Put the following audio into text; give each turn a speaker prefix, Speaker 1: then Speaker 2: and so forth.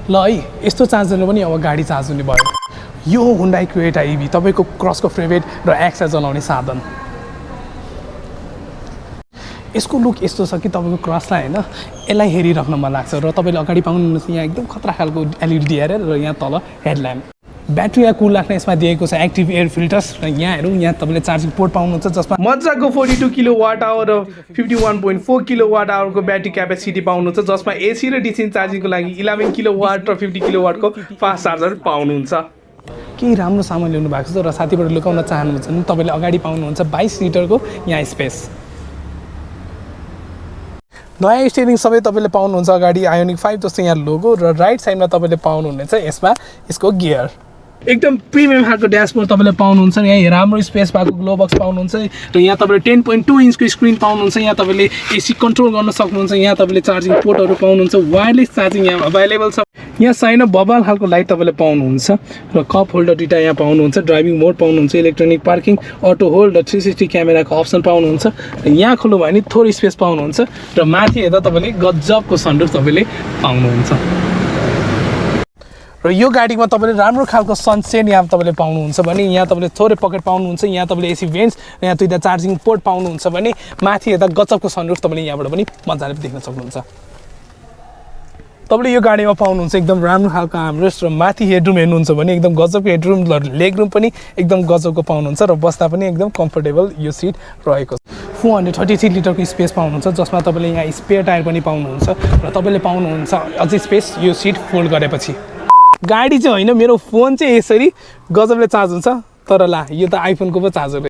Speaker 1: ल है यस्तो चार्जरले पनि अब गाडी चार्ज हुने भयो यो Hyundai Creta EV तपाईको क्रसको फेभरेट र एक्सलाई चलाउने साधन यसको लुक यस्तो छ कि तपाईको क्रसलाई हैन यसलाई हेरिराख्न मन लाग्छ र तपाईले अगाडि पाउनुहुन्छ यहाँ एकदम खतरा खालको LED दिएर र यहाँ तल हेडल्याम्प ब्याट्री या कुल राख्न यसमा दिएको छ एक्टिभ एयर फिल्टर्स र यहाँ हेरौँ यहाँ तपाईले चार्जिङ पोर्ट पाउनुहुन्छ जसमा मजाको 42 किलोवाट आवर र 51.4 किलोवाट आवरको ब्याट्री क्यापेसिटी पाउनुहुन्छ जसमा एसी र डीसी चार्जिङको लागि 11 किलोवाट र 50 किलोवाटको फास्ट चार्जर पाउनुहुन्छ केही राम्रो सामान ल्याउनु भएको छ र साथीबाट लुकाउन चाहनुहुन्छ भने तपाईले अगाडि पाउनुहुन्छ 22 लिटरको यहाँ स्पेस नयाँ स्टियरिङ सबै तपाईले पाउनुहुन्छ अगाडि आयोनिक 5 जस्तो यहाँ लोगो र राइट साइडमा तपाईले पाउनुहुनेछ यसमा यसको गियर एकदम प्रिमियम खालको ड्याशबोर्ड तपाईले पाउनुहुन्छ यहाँ राम्रो स्पेस भएको ग्लो बक्स पाउनुहुन्छ र यहाँ तपाईले 10.2 इन्चको स्क्रिन पाउनुहुन्छ यहाँ तपाईले एसी कन्ट्रोल गर्न सक्नुहुन्छ यहाँ तपाईले चार्जिङ पोर्टहरु पाउनुहुन्छ वायरलेस चार्जिङ यहाँ अवेलेबल छ यहाँ साइनो बबल खालको लाइट तपाईले पाउनुहुन्छ र कप होल्डर दुईटा यहाँ पाउनुहुन्छ ड्राइभिङ मोड पाउनुहुन्छ इलेक्ट्रोनिक पार्किङ अटो होल्ड र 360 क्यामेराको अप्सन पाउनुहुन्छ र यहाँ खोल्नु भयो भने थोरै स्पेस पाउनुहुन्छ र माथि हेर्दा तपाईले गजबको सनरुफ तपाईले पाउनुहुन्छ र यो गाडीमा तपाईले राम्रो खालको सनसेट यहाँ तपाईले पाउनुहुन्छ भने यहाँ तपाईले थोरै पकेट पाउनुहुन्छ यहाँ तपाईले एसी भेन्ट्स र यहाँ दुईटा चार्जिङ पोर्ट पाउनुहुन्छ भने माथि हेर्दा गजबको सनरुफ तपाईले यहाँबाट पनि मजाले देख्न सक्नुहुन्छ तपाईले यो गाडीमा पाउनुहुन्छ एकदम राम्रो खालको आर्मरेस्ट र माथि हेडरुम हेर्नुहुन्छ भने एकदम गजबको हेडरुम लेग रुम पनि एकदम गजबको पाउनुहुन्छ र बस्दा पनि एकदम कम्फर्टेबल यो सिट रहेको छ 433 लिटरको स्पेस पाउनुहुन्छ जसमा तपाईले यहाँ स्पेयर टायर पनि पाउनुहुन्छ र तपाईले पाउनुहुन्छ अझै स्पेस यो सिट फोल्ड गरेपछि गाडी चाहिँ होइन मेरो फोन चाहिँ यसरी गजबले चार्ज हुन्छ तर ला यो त आइफोनको पो चार्जर